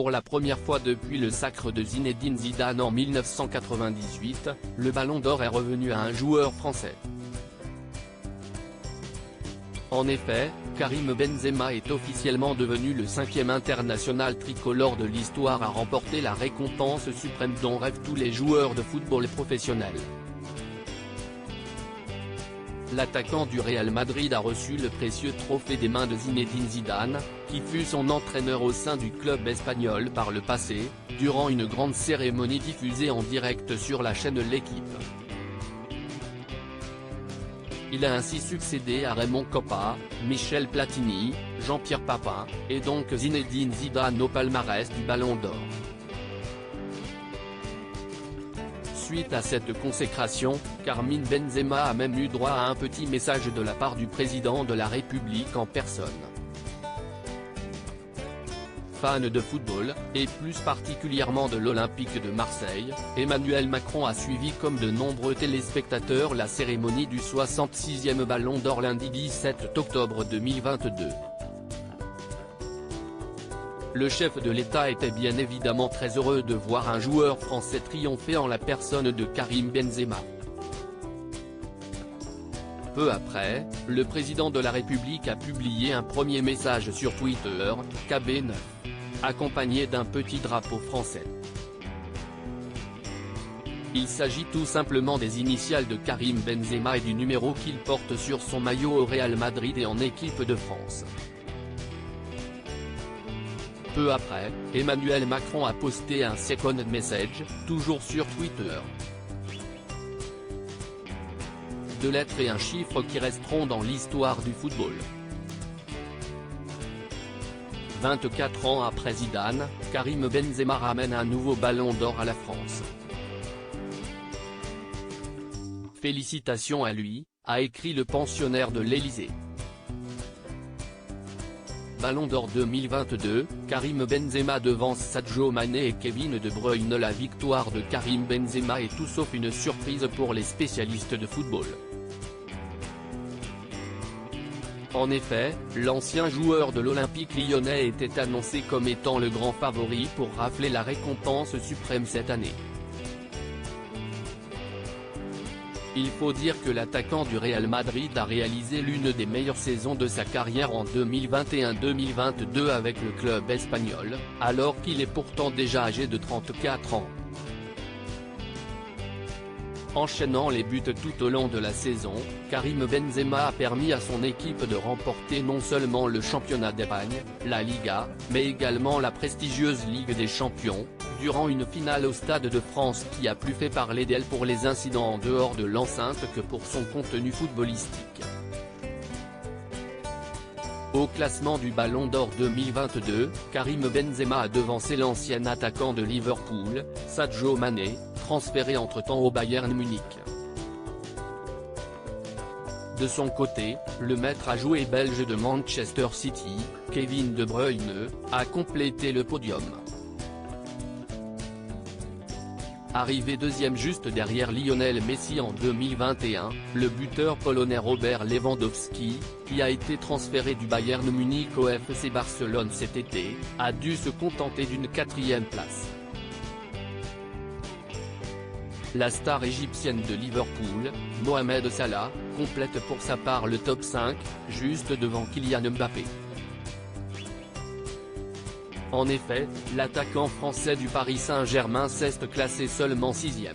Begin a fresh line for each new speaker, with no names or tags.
Pour la première fois depuis le sacre de Zinedine Zidane en 1998, le Ballon d'Or est revenu à un joueur français. En effet, Karim Benzema est officiellement devenu le 5e international tricolore de l'histoire à remporter la récompense suprême dont rêvent tous les joueurs de football professionnels. L'attaquant du Real Madrid a reçu le précieux trophée des mains de Zinedine Zidane, qui fut son entraîneur au sein du club espagnol par le passé, durant une grande cérémonie diffusée en direct sur la chaîne L'Équipe. Il a ainsi succédé à Raymond Kopa, Michel Platini, Jean-Pierre Papin, et donc Zinedine Zidane au palmarès du Ballon d'Or. Suite à cette consécration, Karim Benzema a même eu droit à un petit message de la part du président de la République en personne. Fan de football, et plus particulièrement de l'Olympique de Marseille, Emmanuel Macron a suivi comme de nombreux téléspectateurs la cérémonie du 66e Ballon d'Or lundi 17 octobre 2022. Le chef de l'État était bien évidemment très heureux de voir un joueur français triompher en la personne de Karim Benzema. Peu après, le président de la République a publié un premier message sur Twitter, KB9, accompagné d'un petit drapeau français. Il s'agit tout simplement des initiales de Karim Benzema et du numéro qu'il porte sur son maillot au Real Madrid et en équipe de France. Peu après, Emmanuel Macron a posté un second message, toujours sur Twitter. 2 lettres et un chiffre qui resteront dans l'histoire du football. 24 ans après Zidane, Karim Benzema ramène un nouveau Ballon d'Or à la France. Félicitations à lui, a écrit le pensionnaire de l'Élysée. Ballon d'Or 2022, Karim Benzema devance Sadio Mané et Kevin De Bruyne. La victoire de Karim Benzema est tout sauf une surprise pour les spécialistes de football. En effet, l'ancien joueur de l'Olympique lyonnais était annoncé comme étant le grand favori pour rafler la récompense suprême cette année. Il faut dire que l'attaquant du Real Madrid a réalisé l'une des meilleures saisons de sa carrière en 2021-2022 avec le club espagnol, alors qu'il est pourtant déjà âgé de 34 ans. Enchaînant les buts tout au long de la saison, Karim Benzema a permis à son équipe de remporter non seulement le championnat d'Espagne, la Liga, mais également la prestigieuse Ligue des Champions, durant une finale au Stade de France qui a plus fait parler d'elle pour les incidents en dehors de l'enceinte que pour son contenu footballistique. Au classement du Ballon d'Or 2022, Karim Benzema a devancé l'ancien attaquant de Liverpool, Sadio Mané, transféré entre-temps au Bayern Munich. De son côté, le maître à jouer belge de Manchester City, Kevin De Bruyne, a complété le podium. Arrivé deuxième juste derrière Lionel Messi en 2021, le buteur polonais Robert Lewandowski, qui a été transféré du Bayern Munich au FC Barcelone cet été, a dû se contenter d'une 4e place. La star égyptienne de Liverpool, Mohamed Salah, complète pour sa part le top 5, juste devant Kylian Mbappé. En effet, l'attaquant français du Paris Saint-Germain reste classé seulement 6e.